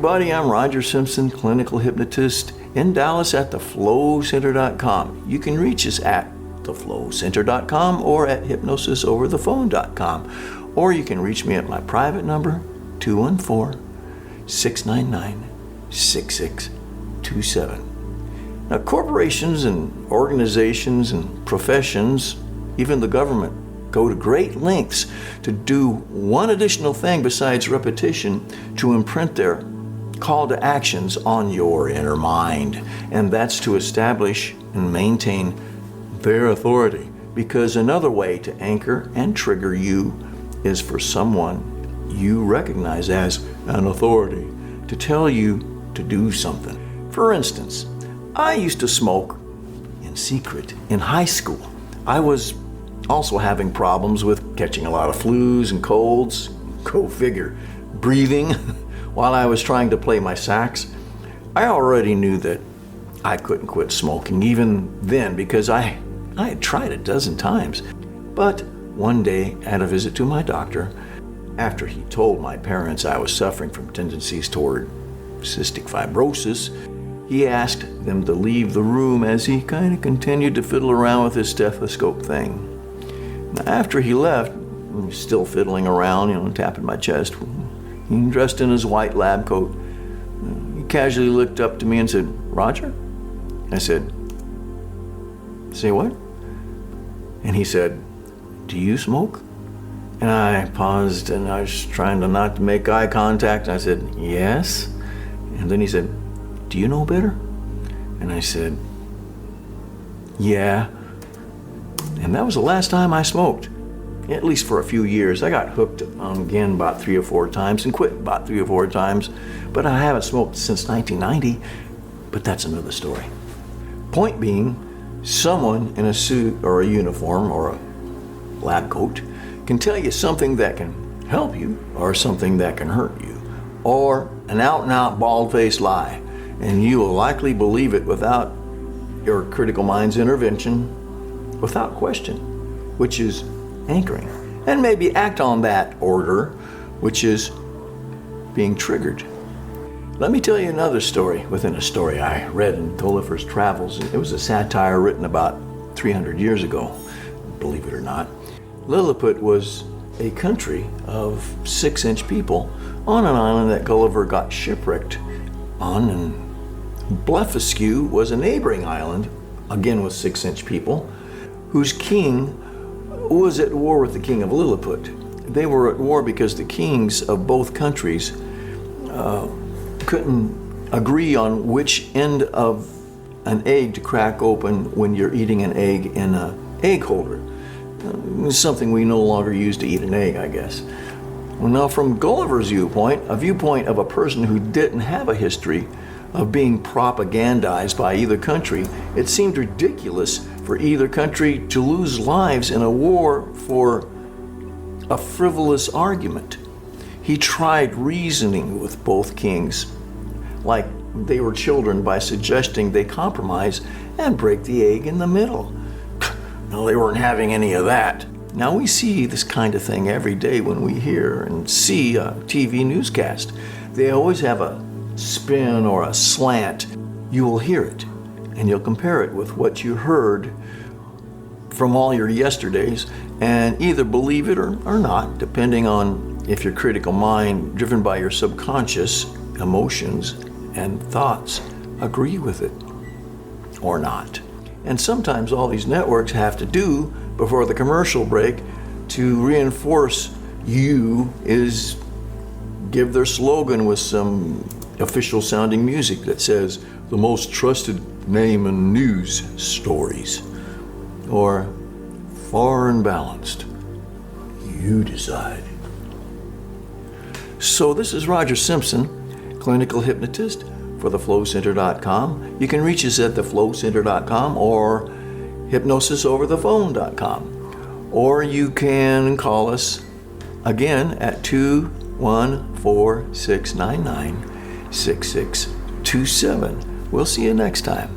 everybody. I'm Roger Simpson, clinical hypnotist in Dallas at theflowcenter.com. You can reach us at theflowcenter.com or at hypnosisoverthephone.com. Or you can reach me at my private number, 214-699-6627. Now, corporations and organizations and professions, even the government, go to great lengths to do one additional thing besides repetition to imprint their call to actions on your inner mind. And that's to establish and maintain their authority. Because another way to anchor and trigger you is for someone you recognize as an authority to tell you to do something. For instance, I used to smoke in secret in high school. I was also having problems with catching a lot of flus and colds, go figure, breathing while I was trying to play my sax. I already knew that I couldn't quit smoking even then because I had tried a dozen times. But one day at a visit to my doctor, after he told my parents I was suffering from tendencies toward cystic fibrosis, he asked them to leave the room as he kind of continued to fiddle around with his stethoscope thing. Now, after he left, he was still fiddling around, tapping my chest. He dressed in his white lab coat. He casually looked up to me and said, "Roger?" I said, "Say what?" And he said, "Do you smoke?" And I paused and I was trying to not to make eye contact. I said, "Yes." And then he said, "Do you know better?" And I said, "Yeah." And that was the last time I smoked, at least for a few years. I got hooked again about 3 or 4 times and quit about 3 or 4 times, but I haven't smoked since 1990, but that's another story. Point being, someone in a suit or a uniform or a lab coat can tell you something that can help you or something that can hurt you, or an out-and-out bald-faced lie, and you will likely believe it without your critical mind's intervention, without question, which is anchoring, and maybe act on that order, which is being triggered. Let me tell you another story within a story I read in Gulliver's Travels. It was a satire written about 300 years ago, believe it or not. Lilliput was a country of 6-inch people on an island that Gulliver got shipwrecked on, and Blefuscu was a neighboring island, again with 6-inch people, whose king was at war with the king of Lilliput. They were at war because the kings of both countries couldn't agree on which end of an egg to crack open when you're eating an egg in an egg holder. Something we no longer use to eat an egg, I guess. Well, now from Gulliver's viewpoint, a viewpoint of a person who didn't have a history of being propagandized by either country, it seemed ridiculous for either country to lose lives in a war for a frivolous argument. He tried reasoning with both kings like they were children by suggesting they compromise and break the egg in the middle. No, they weren't having any of that. Now we see this kind of thing every day when we hear and see a TV newscast. They always have a spin or a slant. You will hear it and you'll compare it with what you heard from all your yesterdays and either believe it or not, depending on if your critical mind, driven by your subconscious emotions and thoughts, agree with it or not. And sometimes all these networks have to do before the commercial break to reinforce you is give their slogan with some official sounding music that says the most trusted name in news stories, or far and balanced. You decide. So this is Roger Simpson, clinical hypnotist for theflowcenter.com. You can reach us at theflowcenter.com or hypnosisoverthephone.com. Or you can call us again at 214-699-6627. We'll see you next time.